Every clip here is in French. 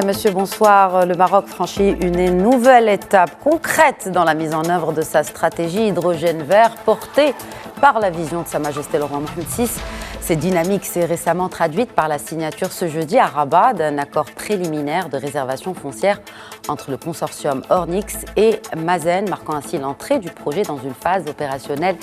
Monsieur, bonsoir. Le Maroc franchit une nouvelle étape concrète dans la mise en œuvre de sa stratégie hydrogène vert portée par la vision de Sa Majesté le Roi Mohammed VI. Cette dynamique s'est récemment traduite par la signature ce jeudi à Rabat d'un accord préliminaire de réservation foncière entre le consortium Ornix et Mazen, marquant ainsi l'entrée du projet dans une phase opérationnelle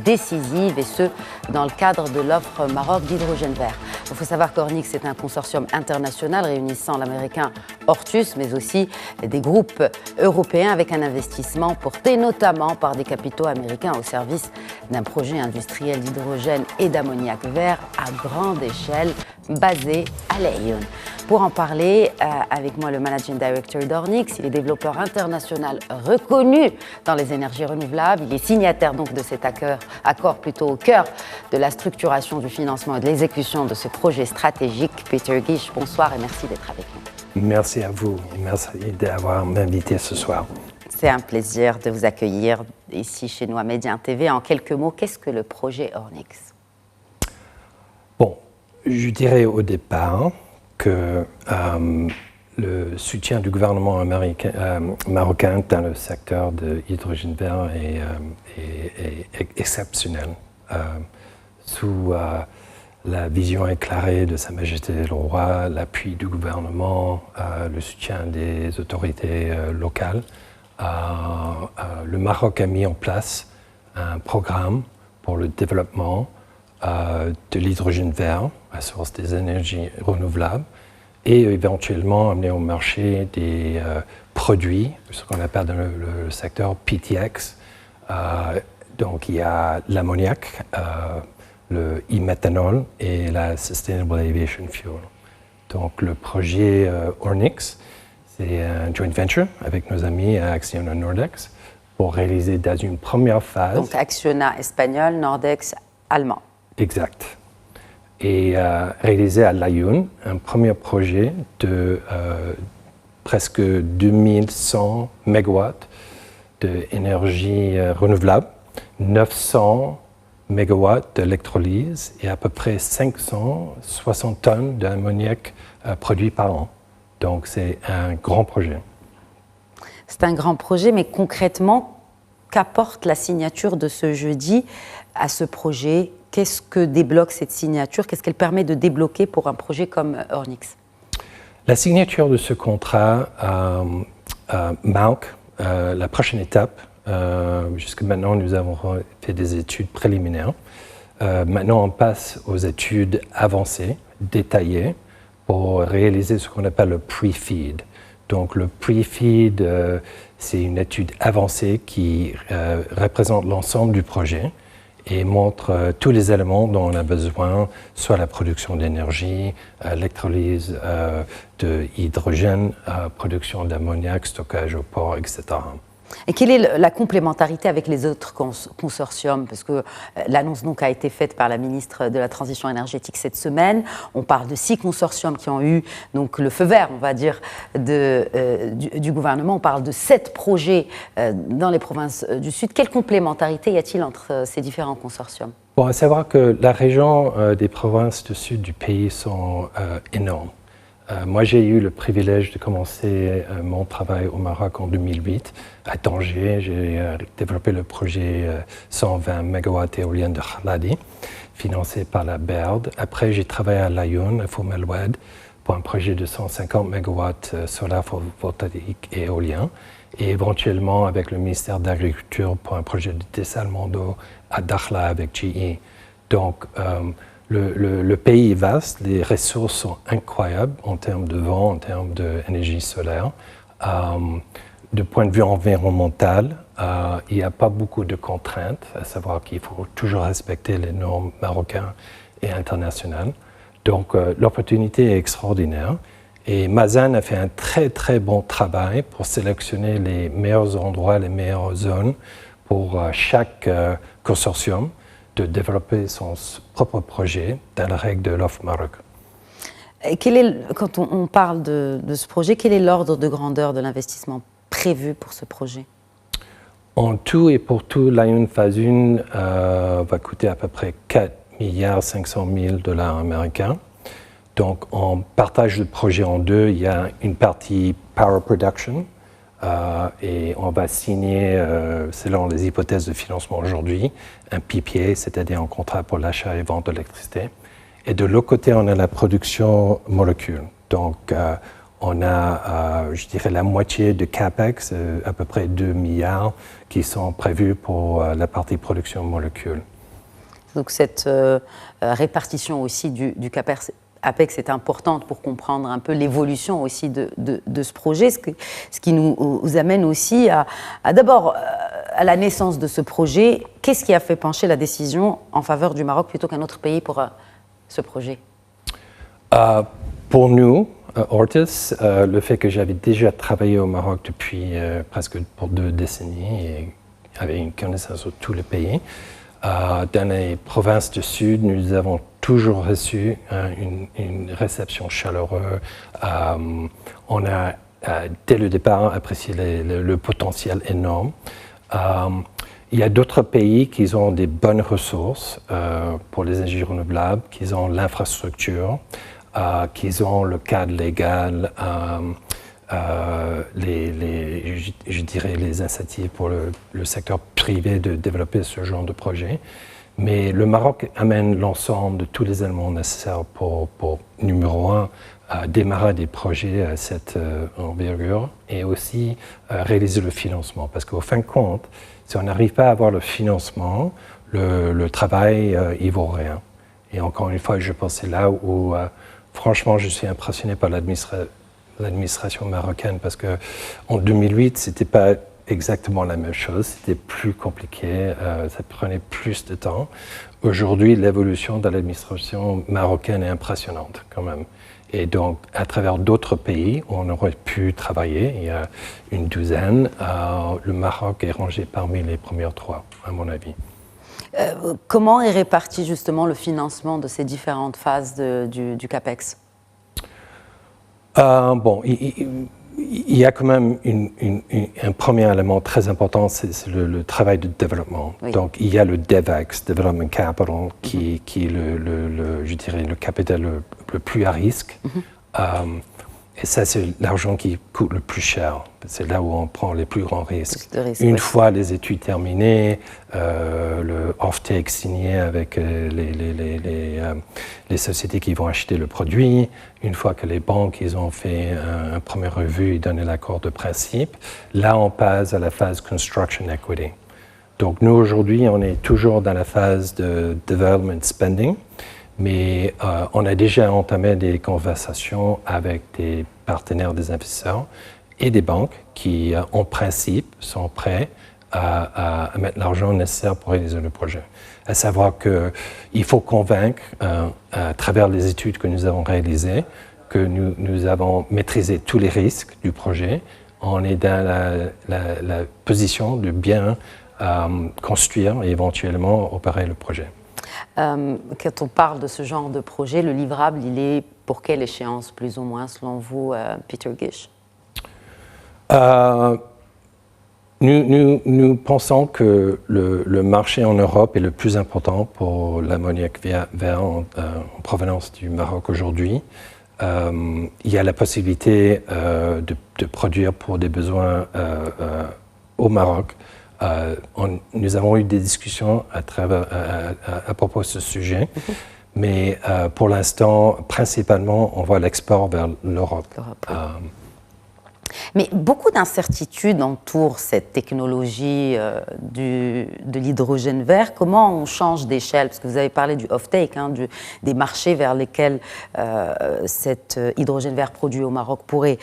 décisive, et ce, dans le cadre de l'offre Maroc d'hydrogène vert. Il faut savoir qu'Ornix est un consortium international réunissant l'américain Ortus, mais aussi des groupes européens avec un investissement porté notamment par des capitaux américains au service d'un projet industriel d'hydrogène et d'ammoniac vert à grande échelle basé à Laayoune. Pour en parler, avec moi le Managing Director d'Ornix, il est développeur international reconnu dans les énergies renouvelables. Il est signataire donc de cet accord plutôt au cœur de la structuration du financement et de l'exécution de ce projet stratégique. Peter Guiche, bonsoir et merci d'être avec nous. Merci à vous et merci d'avoir m'invité ce soir. C'est un plaisir de vous accueillir ici chez nous à Média TV. En quelques mots, qu'est-ce que le projet Ornix ? Bon, je dirais au départ que le soutien du gouvernement marocain dans le secteur de l'hydrogène vert est exceptionnel. Sous la vision éclairée de Sa Majesté le Roi, l'appui du gouvernement, le soutien des autorités locales, le Maroc a mis en place un programme pour le développement de l'hydrogène vert à source des énergies renouvelables et éventuellement amener au marché des produits, ce qu'on appelle dans le secteur PTX. Donc il y a l'ammoniac, le e-méthanol et la Sustainable Aviation Fuel. Donc le projet Ornix, c'est un joint venture avec nos amis à Acciona Nordex pour réaliser dans une première phase. Donc Acciona espagnol, Nordex allemand. Exact. Et réaliser à Laayoune un premier projet de presque 2100 mégawatts d'énergie renouvelable, 900 mégawatts d'électrolyse et à peu près 560 tonnes d'ammoniac produit par an. Donc c'est un grand projet. C'est un grand projet, mais concrètement, qu'apporte la signature de ce jeudi à ce projet ? Qu'est-ce que débloque cette signature ? Qu'est-ce qu'elle permet de débloquer pour un projet comme Ornix ? La signature de ce contrat marque la prochaine étape. Jusque maintenant, nous avons fait des études préliminaires. Maintenant, on passe aux études avancées, détaillées, pour réaliser ce qu'on appelle le pre-feed. Donc, le pre-feed, c'est une étude avancée qui représente l'ensemble du projet et montre tous les éléments dont on a besoin, soit la production d'énergie, l'électrolyse de hydrogène, production d'ammoniac, stockage au port, etc. Et quelle est la complémentarité avec les autres consortiums ? Parce que l'annonce donc a été faite par la ministre de la Transition énergétique cette semaine. On parle de 6 consortiums qui ont eu donc, le feu vert, on va dire, du gouvernement. On parle de 7 projets dans les provinces du Sud. Quelle complémentarité y a-t-il entre ces différents consortiums ? Bon, à savoir que la région des provinces du Sud du pays sont énormes. Moi, j'ai eu le privilège de commencer mon travail au Maroc en 2008. À Tanger, j'ai développé le projet 120 MW éolien de Khaladi, financé par la BERD. Après, j'ai travaillé à Laayoune, à Foum El Oued, pour un projet de 150 MW solaire photovoltaïque et éolien. Et éventuellement, avec le ministère de l'Agriculture, pour un projet de dessalement d'eau à Dakhla avec GE. Donc, le pays est vaste, les ressources sont incroyables en termes de vent, en termes d'énergie solaire. De point de vue environnemental, il n'y a pas beaucoup de contraintes, à savoir qu'il faut toujours respecter les normes marocaines et internationales. Donc l'opportunité est extraordinaire. Et Mazen a fait un très très bon travail pour sélectionner les meilleurs endroits, les meilleures zones pour chaque consortium de développer son propre projet dans la règle de l'offre Maroc. Et quand on parle de ce projet, quel est l'ordre de grandeur de l'investissement prévu pour ce projet ? En tout et pour tout, Laayoune phase 1 va coûter à peu près 4,5 milliards américains. Donc, on partage le projet en deux. Il y a une partie Power Production et on va signer, selon les hypothèses de financement aujourd'hui, un PPA, c'est-à-dire un contrat pour l'achat et vente d'électricité. Et de l'autre côté, on a la production molécule. Donc, on a, je dirais, la moitié de CAPEX, à peu près 2 milliards, qui sont prévus pour la partie production molécule. Donc, cette répartition aussi du CAPEX est importante pour comprendre un peu l'évolution aussi de ce projet, ce qui nous amène aussi à d'abord à la naissance de ce projet. Qu'est-ce qui a fait pencher la décision en faveur du Maroc plutôt qu'un autre pays pour ce projet? Pour nous, Ortis, le fait que j'avais déjà travaillé au Maroc depuis presque pour 2 décennies et avait une connaissance de tout le pays, dans les provinces du Sud, nous avons toujours reçu une réception chaleureuse. On a, dès le départ, apprécié le potentiel énorme. Il y a d'autres pays qui ont des bonnes ressources pour les énergies renouvelables, qui ont l'infrastructure, qui ont le cadre légal, je dirais les incentives pour le secteur privé de développer ce genre de projet. Mais le Maroc amène l'ensemble de tous les éléments nécessaires pour numéro un, démarrer des projets à cette envergure et aussi réaliser le financement. Parce qu'au fin de compte, si on n'arrive pas à avoir le financement, le travail, il vaut rien. Et encore une fois, je pense que c'est là où, franchement, je suis impressionné par l'administration marocaine parce qu'en 2008, ce n'était pas exactement la même chose, c'était plus compliqué, ça prenait plus de temps. Aujourd'hui, l'évolution de l'administration marocaine est impressionnante quand même. Et donc, à travers d'autres pays où on aurait pu travailler, il y a une douzaine, le Maroc est rangé parmi les premières 3, à mon avis. Comment est réparti justement le financement de ces différentes phases du CAPEX? Bon, il y a quand même un premier élément très important, c'est le travail de développement. Oui. Donc, il y a le DevEx, Development Capital, qui est je dirais, le capital le plus à risque. Et ça, c'est l'argent qui coûte le plus cher. C'est là où on prend les plus grands risques. Une fois les études terminées, le off-take signé avec les sociétés qui vont acheter le produit, une fois que les banques ils ont fait un premier revue et donné l'accord de principe, là, on passe à la phase Construction Equity. Donc, nous, aujourd'hui, on est toujours dans la phase de Development Spending. Mais on a déjà entamé des conversations avec des partenaires, des investisseurs et des banques qui, en principe, sont prêts à mettre l'argent nécessaire pour réaliser le projet. À savoir qu'il faut convaincre, à travers les études que nous avons réalisées, que nous avons maîtrisé tous les risques du projet. On est dans la position de bien construire et éventuellement opérer le projet. Quand on parle de ce genre de projet, le livrable, il est pour quelle échéance, plus ou moins, selon vous, Peter Gish? Nous pensons que le marché en Europe est le plus important pour l'ammoniac vert en provenance du Maroc aujourd'hui. Il y a la possibilité de produire pour des besoins au Maroc. Nous avons eu des discussions à propos de ce sujet, mais pour l'instant, principalement, on voit l'export vers l'Europe. Mais beaucoup d'incertitudes entourent cette technologie de l'hydrogène vert. Comment on change d'échelle? Parce que vous avez parlé du off-take, des marchés vers lesquels cet hydrogène vert produit au Maroc pourrait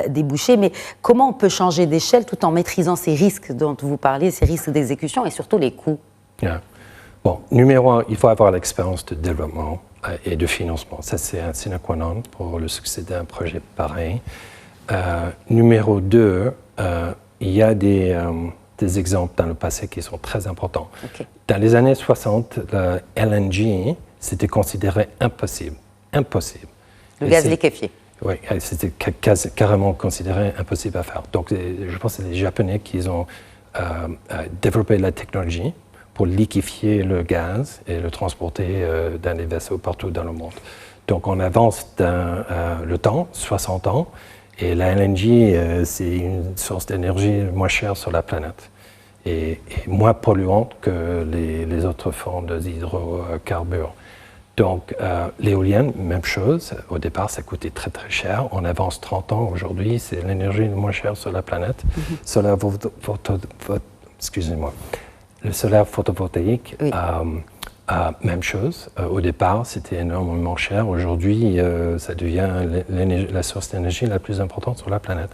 déboucher. Mais comment on peut changer d'échelle tout en maîtrisant ces risques dont vous parliez, ces risques d'exécution et surtout les coûts? Yeah. Bon, numéro 1, il faut avoir l'expérience de développement et de financement. Ça, c'est un sine qua non pour le succès d'un projet pareil. Numéro 2, il y a des exemples dans le passé qui sont très importants. Okay. Dans les années 60, le LNG, c'était considéré impossible. Impossible. Le gaz liquéfié. Oui, c'était carrément considéré impossible à faire. Donc, je pense que c'est les Japonais qui ont développé la technologie pour liquéfier le gaz et le transporter dans les vaisseaux partout dans le monde. Donc on avance le temps, 60 ans, et la LNG, c'est une source d'énergie moins chère sur la planète et moins polluante que les autres formes d'hydrocarbures. Donc l'éolienne, même chose, au départ ça coûtait très très cher, on avance 30 ans, aujourd'hui c'est l'énergie la moins chère sur la planète. Le solaire photovoltaïque, oui. Même chose, au départ c'était énormément cher, aujourd'hui ça devient la source d'énergie la plus importante sur la planète.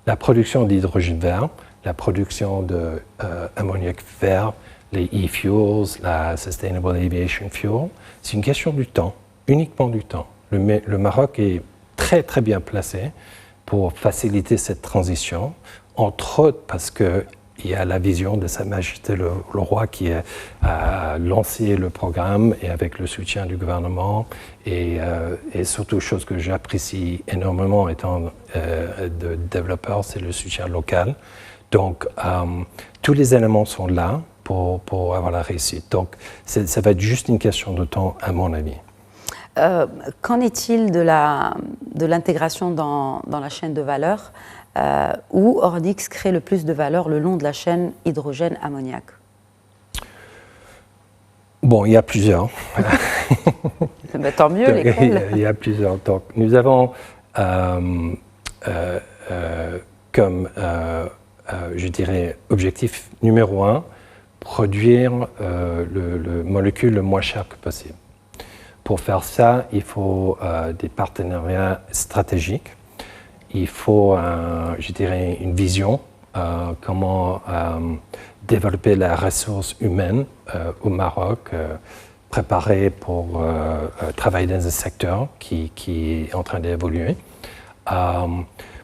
La production d'hydrogène vert, la production d'ammoniac vert, les e-fuels, la Sustainable Aviation Fuel, c'est une question du temps, uniquement du temps. Le Maroc est très très bien placé pour faciliter cette transition, entre autres parce qu'il y a la vision de Sa Majesté le Roi qui a lancé le programme et avec le soutien du gouvernement et surtout, chose que j'apprécie énormément étant de développeur, c'est le soutien local. Donc tous les éléments sont là pour avoir la réussite. Donc ça va être juste une question de temps à mon avis. Qu'en est-il de l'intégration dans la chaîne de valeur où Ordix crée le plus de valeur le long de la chaîne hydrogène-ammoniac? Bon, il y a plusieurs. Mais tant mieux, lesquels? Il y a plusieurs. Donc, nous avons comme, je dirais, objectif numéro 1, produire le molécule le moins cher que possible. Pour faire ça, il faut des partenariats stratégiques. Il faut, je dirais, une vision, comment développer la ressource humaine au Maroc, préparer pour travailler dans un secteur qui est en train d'évoluer.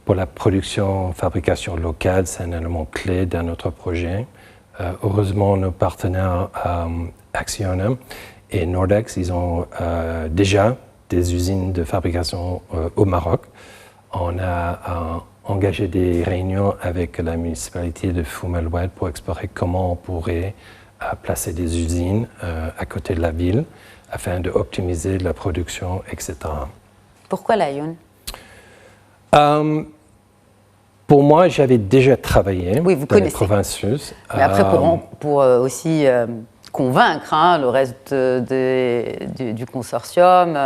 Pour la production, fabrication locale, c'est un élément clé dans notre projet. Heureusement, nos partenaires Acciona et Nordex, ils ont déjà des usines de fabrication au Maroc. On a engagé des réunions avec la municipalité de Foum El Oued pour explorer comment on pourrait placer des usines à côté de la ville afin d'optimiser la production, etc. Pourquoi l'Aïoun? Pour moi, j'avais déjà travaillé oui, vous dans les provinces sud. Mais après, pour aussi convaincre le reste du consortium,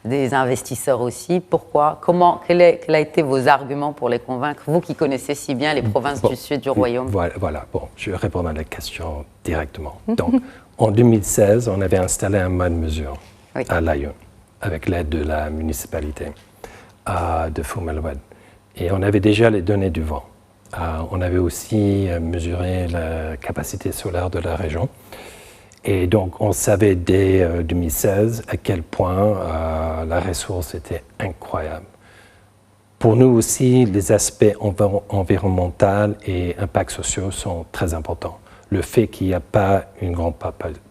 des investisseurs aussi, pourquoi? Quel a été vos arguments pour les convaincre, vous qui connaissez si bien les provinces du sud du royaume? Voilà, bon, je vais répondre à la question directement. Donc, en 2016, on avait installé un mode mesure à l'Aïoun, avec l'aide de la municipalité de Foum El Oued. Et on avait déjà les données du vent. On avait aussi mesuré la capacité solaire de la région. Et donc, on savait dès 2016 à quel point la ressource était incroyable. Pour nous aussi, les aspects environnementaux et impacts sociaux sont très importants. Le fait qu'il n'y a pas une grande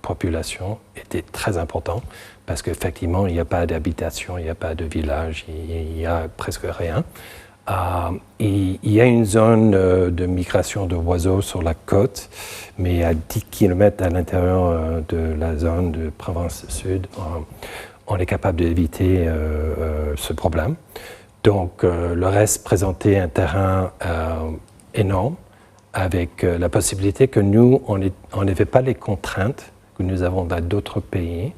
population était très important parce qu'effectivement, il n'y a pas d'habitation, il n'y a pas de village, il n'y a presque rien. Il y a une zone de migration de oiseaux sur la côte, mais à 10 km à l'intérieur de la zone de province sud, on est capable d'éviter ce problème. Donc le reste présentait un terrain énorme avec la possibilité que nous, on n'avait pas les contraintes que nous avons dans d'autres pays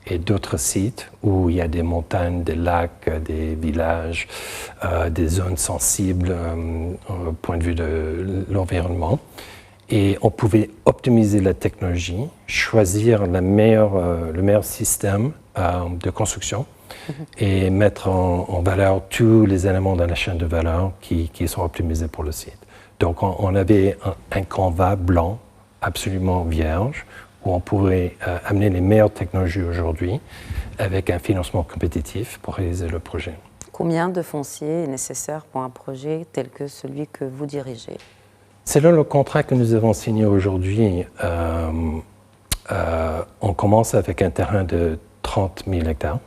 et d'autres sites où il y a des montagnes, des lacs, des villages, des zones sensibles au point de vue de l'environnement. Et on pouvait optimiser la technologie, choisir le meilleur système de construction et mettre en valeur tous les éléments dans la chaîne de valeur qui sont optimisés pour le site. Donc on avait un canevas blanc absolument vierge où on pourrait amener les meilleures technologies aujourd'hui avec un financement compétitif pour réaliser le projet. Combien de foncier est nécessaire pour un projet tel que celui que vous dirigez? Selon le contrat que nous avons signé aujourd'hui, on commence avec un terrain de 30 000 hectares.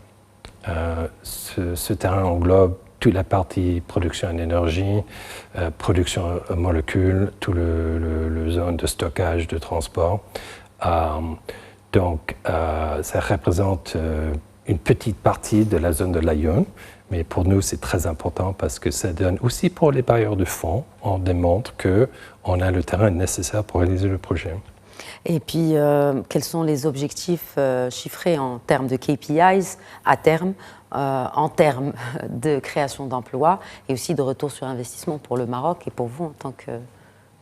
Ce terrain englobe toute la partie production d'énergie, production de molécules, toute le zone de stockage, de transport. Donc, ça représente une petite partie de la zone de l'Aïon, mais pour nous, c'est très important parce que ça donne aussi pour les bailleurs de fonds, on démontre qu'on a le terrain nécessaire pour réaliser le projet. Et puis, quels sont les objectifs chiffrés en termes de KPIs à terme, en termes de création d'emplois et aussi de retour sur investissement pour le Maroc et pour vous en tant que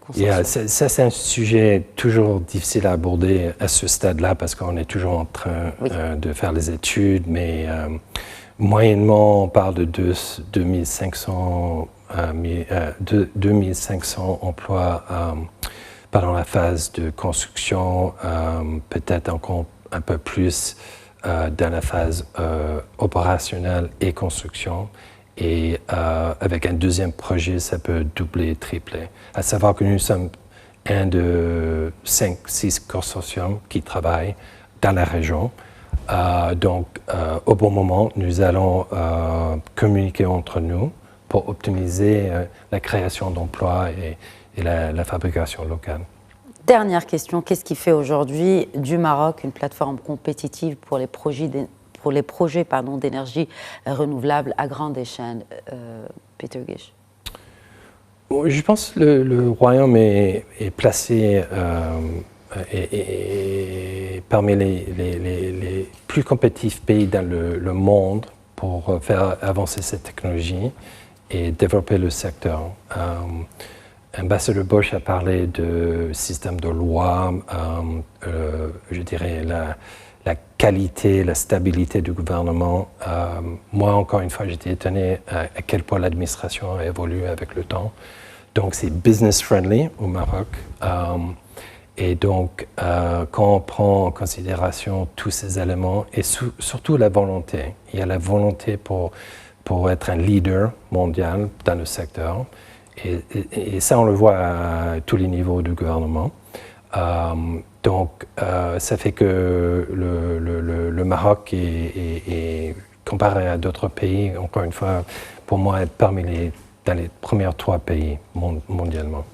consortium? Ça, c'est un sujet toujours difficile à aborder à ce stade-là parce qu'on est toujours en train de faire les études, mais moyennement, on parle de 2500 emplois pendant la phase de construction, peut-être encore un peu plus dans la phase opérationnelle et construction. Et avec un deuxième projet, ça peut doubler, tripler. À savoir que nous sommes un de 5-6 consortiums qui travaillent dans la région. Donc, au bon moment, nous allons communiquer entre nous pour optimiser la création d'emplois et la fabrication locale. Dernière question, qu'est-ce qui fait aujourd'hui du Maroc une plateforme compétitive pour les projets d'énergie renouvelable à grande échelle, Peter Gish? Je pense que le Royaume est placé parmi les plus compétitifs pays dans le monde pour faire avancer cette technologie et développer le secteur. Ambassadeur Bush a parlé de système de loi, je dirais la qualité, la stabilité du gouvernement. Moi, encore une fois, j'étais étonné à quel point l'administration a évolué avec le temps. Donc, c'est business-friendly au Maroc. Et donc, quand on prend en considération tous ces éléments, et surtout la volonté, il y a la volonté pour être un leader mondial dans le secteur. Et ça, on le voit à tous les niveaux du gouvernement. Donc, ça fait que le Maroc est comparé à d'autres pays, encore une fois, pour moi, est dans les premiers 3 pays mondialement.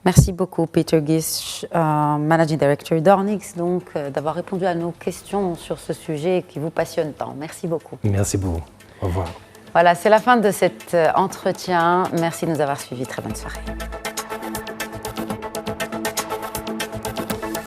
Merci beaucoup, Peter Gish, Managing Director d'Ornix, donc, d'avoir répondu à nos questions sur ce sujet qui vous passionne tant. Merci beaucoup. Merci beaucoup. Au revoir. Voilà, c'est la fin de cet entretien. Merci de nous avoir suivis. Très bonne soirée.